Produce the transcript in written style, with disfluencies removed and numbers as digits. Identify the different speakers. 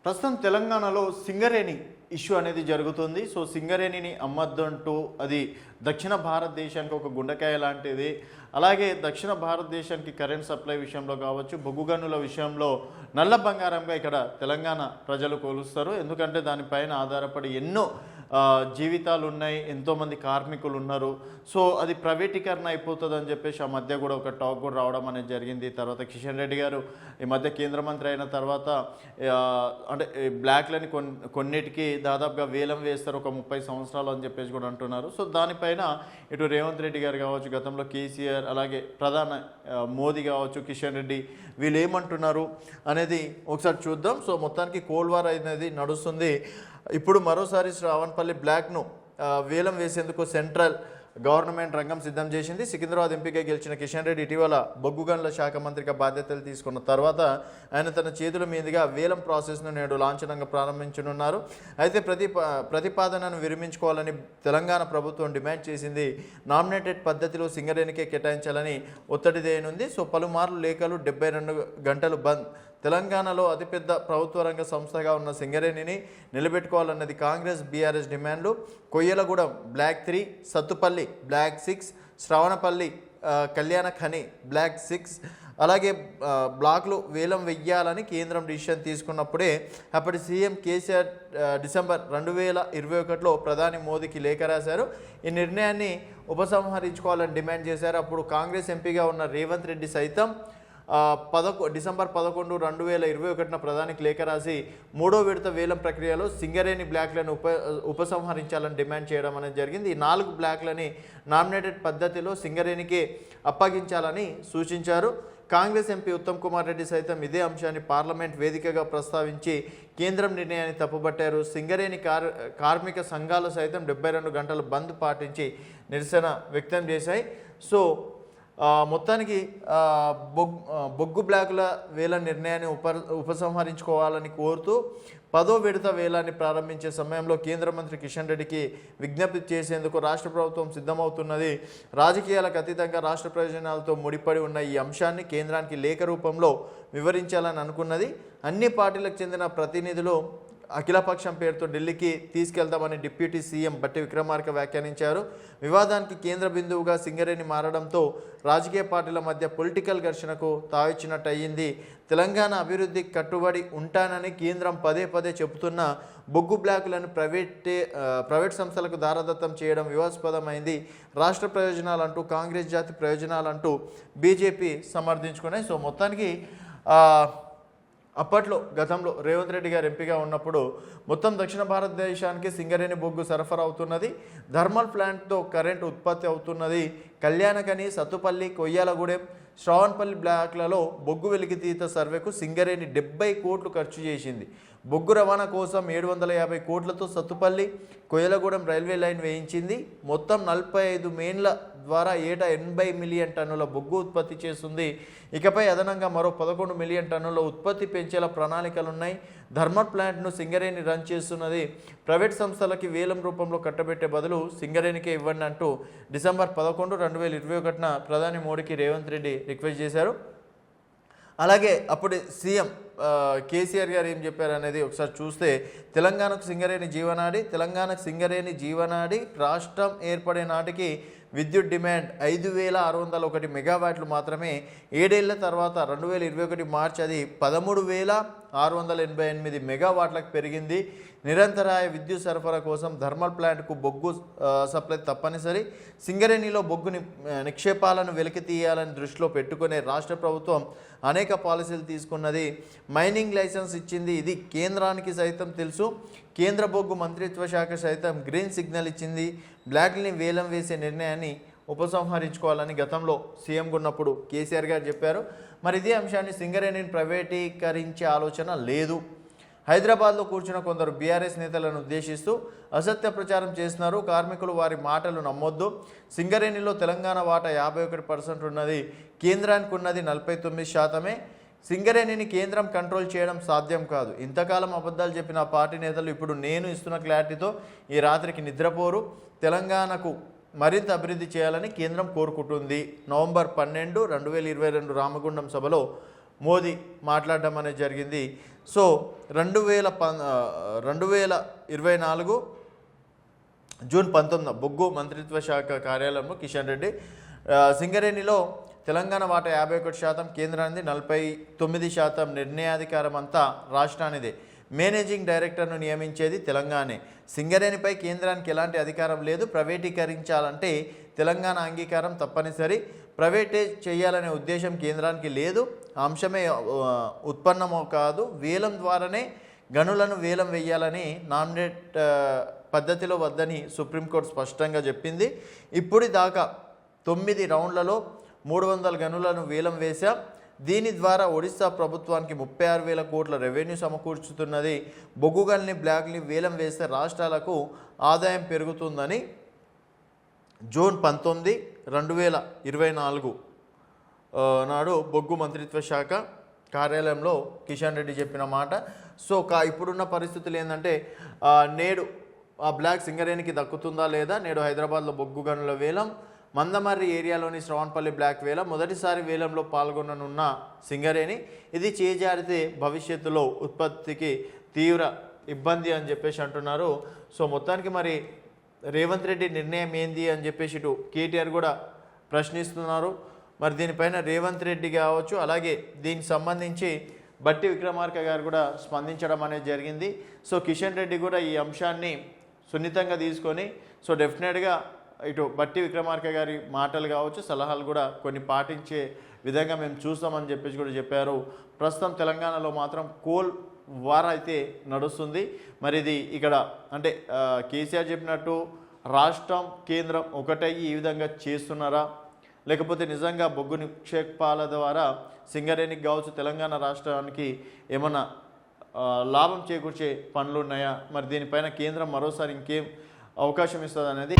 Speaker 1: ప్రస్తుతం తెలంగాణలో సింగరేణి ఇష్యూ అనేది జరుగుతుంది. సో సింగరేణిని అమ్మద్దంటూ అది దక్షిణ భారతదేశానికి ఒక గుండెకాయ లాంటిది. అలాగే దక్షిణ భారతదేశానికి కరెంట్ సప్లై విషయంలో కావచ్చు, బొగ్గు గనుల విషయంలో నల్ల బంగారంగా ఇక్కడ తెలంగాణ ప్రజలు కొలుస్తారు. ఎందుకంటే దానిపైన ఆధారపడి ఎన్నో జీవితాలు ఉన్నాయి, ఎంతోమంది కార్మికులు ఉన్నారు. సో అది ప్రైవేటీకరణ అయిపోతుంది అని చెప్పేసి ఆ మధ్య కూడా ఒక టాక్ కూడా రావడం అనేది జరిగింది. తర్వాత కిషన్ రెడ్డి గారు ఈ మధ్య కేంద్ర మంత్రి అయిన తర్వాత అంటే బ్లాక్లని కొన్నిటికి దాదాపుగా వేలం వేస్తారు ఒక 30 సంవత్సరాలు అని చెప్పేసి కూడా అంటున్నారు. సో దానిపైన ఇటు రేవంత్ రెడ్డి గారు కావచ్చు, గతంలో కేసీఆర్, అలాగే ప్రధాన మోదీ కావచ్చు, కిషన్ రెడ్డి వీళ్ళు ఏమంటున్నారు అనేది ఒకసారి చూద్దాం. సో మొత్తానికి కోల్డ్ వార్ అనేది నడుస్తుంది. ఇప్పుడు మరోసారి శ్రావణపల్లి బ్లాక్ను వేలం వేసేందుకు సెంట్రల్ గవర్నమెంట్ రంగం సిద్ధం చేసింది. సికింద్రాబాద్ ఎంపీగా గెలిచిన కిషన్ రెడ్డి ఇటీవల బొగ్గు గనుల శాఖ మంత్రిగా బాధ్యతలు తీసుకున్న తర్వాత ఆయన తన చేతుల మీదుగా వేలం ప్రాసెస్ను నేడు లాంఛనంగా ప్రారంభించనున్నారు. అయితే ప్రతిపాదనను విరమించుకోవాలని తెలంగాణ ప్రభుత్వం డిమాండ్ చేసింది. నామినేటెడ్ పద్ధతిలో సింగరేణికే కేటాయించాలని ఒత్తిడి దేనుంది. సో పలుమార్లు లేఖలు, 72 గంటలు బంద్. తెలంగాణలో అతిపెద్ద ప్రభుత్వ రంగ సంస్థగా ఉన్న సింగరేణిని నిలబెట్టుకోవాలన్నది కాంగ్రెస్, బీఆర్ఎస్ డిమాండ్లు. కొయ్యలగూడెం బ్లాక్ 3, సత్తుపల్లి బ్లాక్ 6, శ్రవణపల్లి కళ్యాణ ఖని బ్లాక్ 6 అలాగే బ్లాక్లు వేలం వెయ్యాలని కేంద్రం డిసిషన్ తీసుకున్నప్పుడే అప్పటి సీఎం కేసీఆర్ డిసెంబర్ 2021లో ప్రధాని మోదీకి లేఖ రాశారు. ఈ నిర్ణయాన్ని ఉపసంహరించుకోవాలని డిమాండ్ చేశారు. అప్పుడు కాంగ్రెస్ ఎంపీగా ఉన్న రేవంత్ రెడ్డి సైతం డిసెంబర్ 11, 2021 ప్రధానికి లేఖ రాసి 3వ విడత వేలం ప్రక్రియలో సింగరేణి బ్లాక్లను ఉపసంహరించాలని డిమాండ్ చేయడం అనేది జరిగింది. ఈ 4 బ్లాక్లని నామినేటెడ్ పద్ధతిలో సింగరేణికి అప్పగించాలని సూచించారు. కాంగ్రెస్ ఎంపీ ఉత్తమ్ కుమార్ రెడ్డి సైతం ఇదే అంశాన్ని పార్లమెంట్ వేదికగా ప్రస్తావించి కేంద్రం నిర్ణయాన్ని తప్పుబట్టారు. సింగరేణి కార్మిక సంఘాలు సైతం 72 గంటల బంద్ పాటించి నిరసన వ్యక్తం చేశాయి. సో మొత్తానికి బొగ్గు బ్లాకుల వేల నిర్ణయాన్ని ఉపసంహరించుకోవాలని కోరుతూ 10వ విడత వేలాన్ని ప్రారంభించే సమయంలో కేంద్ర మంత్రి కిషన్ రెడ్డికి విజ్ఞప్తి చేసేందుకు రాష్ట్ర ప్రభుత్వం సిద్ధమవుతున్నది. రాజకీయాలకు అతీతంగా రాష్ట్ర ప్రయోజనాలతో ముడిపడి ఉన్న ఈ అంశాన్ని కేంద్రానికి లేఖ రూపంలో వివరించాలని అనుకున్నది. అన్ని పార్టీలకు చెందిన ప్రతినిధులు అఖిలపక్షం పేరుతో ఢిల్లీకి తీసుకెళ్తామని డిప్యూటీ సీఎం బట్టి విక్రమార్క వ్యాఖ్యానించారు. వివాదానికి కేంద్ర బిందువుగా సింగరేణి మారడంతో రాజకీయ పార్టీల మధ్య పొలిటికల్ ఘర్షణకు తావిచ్చినట్టు అయ్యింది. తెలంగాణ అభివృద్ధికి కట్టుబడి ఉంటానని కేంద్రం పదే పదే చెబుతున్న బొగ్గు బ్లాకులను ప్రైవేట్ సంస్థలకు దారదత్తం చేయడం వివాదాస్పదమైంది. రాష్ట్ర ప్రయోజనాలంటూ, కాంగ్రెస్ జాతి ప్రయోజనాలంటూ బీజేపీ సమర్థించుకున్నాయి. సో మొత్తానికి అప్పట్లో గతంలో రేవంత్ రెడ్డి గారు ఎంపీగా ఉన్నప్పుడు మొత్తం దక్షిణ భారతదేశానికి సింగరేణి బొగ్గు సరఫరా అవుతున్నది. థర్మల్ ప్లాంట్తో కరెంట్ ఉత్పత్తి అవుతున్నది. కళ్యాణఖని, సత్తుపల్లి, కొయ్యాలగూడెం, శ్రావణపల్లి బ్లాక్లలో బొగ్గు వెలికితీత సర్వేకు సింగరేణి 70 కోట్లు ఖర్చు చేసింది. బొగ్గు రవాణా కోసం 750 కోట్లతో సత్తుపల్లి, కొయ్యలగూడెం రైల్వే లైన్ వేయించింది. మొత్తం 45 మెయిన్ల ద్వారా ఏటా 80 మిలియన్ టన్నుల బొగ్గు ఉత్పత్తి చేస్తుంది. ఇకపై అదనంగా మరో 11 మిలియన్ టన్నుల ఉత్పత్తి పెంచేలా ప్రణాళికలున్నాయి. థర్మల్ ప్లాంట్ను సింగరేణి రన్ చేస్తున్నది. ప్రైవేట్ సంస్థలకి వేలం రూపంలో కట్టబెట్టే బదులు సింగరేణికే ఇవ్వండి అంటూ డిసెంబర్ 11, 2021 ప్రధాని మోడీకి రేవంత్ రెడ్డి రిక్వెస్ట్ చేశారు. అలాగే అప్పుడు సీఎం కేసీఆర్ గారు ఏం చెప్పారు అనేది ఒకసారి చూస్తే, తెలంగాణకు సింగరేణి జీవనాడి రాష్ట్రం ఏర్పడే నాటికి విద్యుత్ డిమాండ్ 5,601 మెగావాట్లు మాత్రమే. 7 ఏళ్ల తర్వాత 2021 మార్చి అది 13,688 మెగావాట్లకు పెరిగింది. నిరంతరాయ విద్యుత్ సరఫరా కోసం థర్మల్ ప్లాంట్కు బొగ్గు సప్లై తప్పనిసరి. సింగరేణిలో బొగ్గు నిక్షేపాలను వెలికి తీయాలని దృష్టిలో పెట్టుకునే రాష్ట్ర ప్రభుత్వం అనేక పాలసీలు తీసుకున్నది. మైనింగ్ లైసెన్స్ ఇచ్చింది. ఇది కేంద్రానికి సైతం తెలుసు. కేంద్ర బొగ్గు మంత్రిత్వ శాఖ సైతం గ్రీన్ సిగ్నల్ ఇచ్చింది. బ్లాక్ని వేలం వేసే నిర్ణయాన్ని ఉపసంహరించుకోవాలని గతంలో సీఎంగా ఉన్నప్పుడు కేసీఆర్ గారు చెప్పారు. మరి ఇదే అంశాన్ని సింగరేణిని ప్రైవేటీకరించే ఆలోచన లేదు. హైదరాబాద్లో కూర్చున్న కొందరు బీఆర్ఎస్ నేతలను ఉద్దేశిస్తూ అసత్య ప్రచారం చేస్తున్నారు. కార్మికులు వారి మాటలు నమ్మొద్దు. సింగరేణిలో తెలంగాణ వాటా 51% ఉన్నది. కేంద్రానికి ఉన్నది 49%. సింగరేణిని కేంద్రం కంట్రోల్ చేయడం సాధ్యం కాదు. ఇంతకాలం అబద్ధాలు చెప్పిన పార్టీ నేతలు ఇప్పుడు నేను ఇస్తున్న క్లారిటీతో ఈ రాత్రికి నిద్రపోరు. తెలంగాణకు మరింత అభివృద్ధి చేయాలని కేంద్రం కోరుకుంటుంది. నవంబర్ 12, 2022 రామగుండం సభలో మోదీ మాట్లాడడం అనేది జరిగింది. సో 2024 జూన్ 19 బొగ్గు మంత్రిత్వ శాఖ కార్యాలయంలో కిషన్ రెడ్డి సింగరేణిలో తెలంగాణ వాటా 51%, కేంద్రానికి 49%, నిర్ణయాధికారం అంతా రాష్ట్రానిదే. మేనేజింగ్ డైరెక్టర్ను నియమించేది తెలంగాణే. సింగరేణిపై కేంద్రానికి ఎలాంటి అధికారం లేదు. ప్రైవేటీకరించాలంటే తెలంగాణ అంగీకారం తప్పనిసరి. ప్రైవేటైజ్ చేయాలనే ఉద్దేశం కేంద్రానికి లేదు. అంశమే ఉత్పన్నమో కాదు. వేలం ద్వారానే గనులను వేలం వేయాలని నామినేట్ పద్ధతిలో వద్దని సుప్రీంకోర్టు స్పష్టంగా చెప్పింది. ఇప్పుడు దాకా 9 రౌండ్లలో 300 గనులను వేలం వేశాం. దీని ద్వారా ఒడిశా ప్రభుత్వానికి 36,000 కోట్ల రెవెన్యూ సమకూర్చుతున్నది. బొగ్గు గల్ని బ్లాక్ని వేలం వేస్తే రాష్ట్రాలకు ఆదాయం పెరుగుతుందని జూన్ 19, 2024 నాడు బొగ్గు మంత్రిత్వ శాఖ కార్యాలయంలో కిషన్ రెడ్డి చెప్పిన మాట. సో ఇప్పుడున్న పరిస్థితులు ఏంటంటే నేడు ఆ బ్లాక్ సింగరేణికి దక్కుతుందా లేదా? నేడు హైదరాబాద్లో బొగ్గు గనుల వేలం, మందమర్రి ఏరియాలోని శ్రవణపల్లి బ్లాక్ వేలం, మొదటిసారి వేలంలో పాల్గొననున్న సింగరేణి. ఇది చేజారితే భవిష్యత్తులో ఉత్పత్తికి తీవ్ర ఇబ్బంది అని చెప్పేసి అంటున్నారు. సో మొత్తానికి మరి రేవంత్ రెడ్డి నిర్ణయం ఏంది అని చెప్పేసి ఇటు కేటీఆర్ కూడా ప్రశ్నిస్తున్నారు. మరి దీనిపైన రేవంత్ రెడ్డి కావచ్చు, అలాగే దీనికి సంబంధించి బట్టి విక్రమార్క గారు కూడా స్పందించడం అనేది జరిగింది. సో కిషన్ రెడ్డి కూడా ఈ అంశాన్ని సున్నితంగా తీసుకొని సో డెఫినెట్గా ఇటు బట్టి విక్రమార్క గారి మాటలు కావచ్చు, సలహాలు కూడా కొన్ని పాటించే విధంగా మేము చూస్తామని చెప్పేసి కూడా చెప్పారు. ప్రస్తుతం తెలంగాణలో మాత్రం కోల్ వార్ అయితే నడుస్తుంది. మరి ఇది ఇక్కడ అంటే కేసీఆర్ చెప్పినట్టు రాష్ట్రం కేంద్రం ఒకటయ్యి ఈ విధంగా చేస్తున్నారా, లేకపోతే నిజంగా బొగ్గు నిక్షేపాల ద్వారా సింగరేణికి కావచ్చు తెలంగాణ రాష్ట్రానికి ఏమన్నా లాభం చేకూర్చే పనులు ఉన్నాయా? మరి దీనిపైన కేంద్రం మరోసారి ఇంకేం అవకాశం ఇస్తుంది అనేది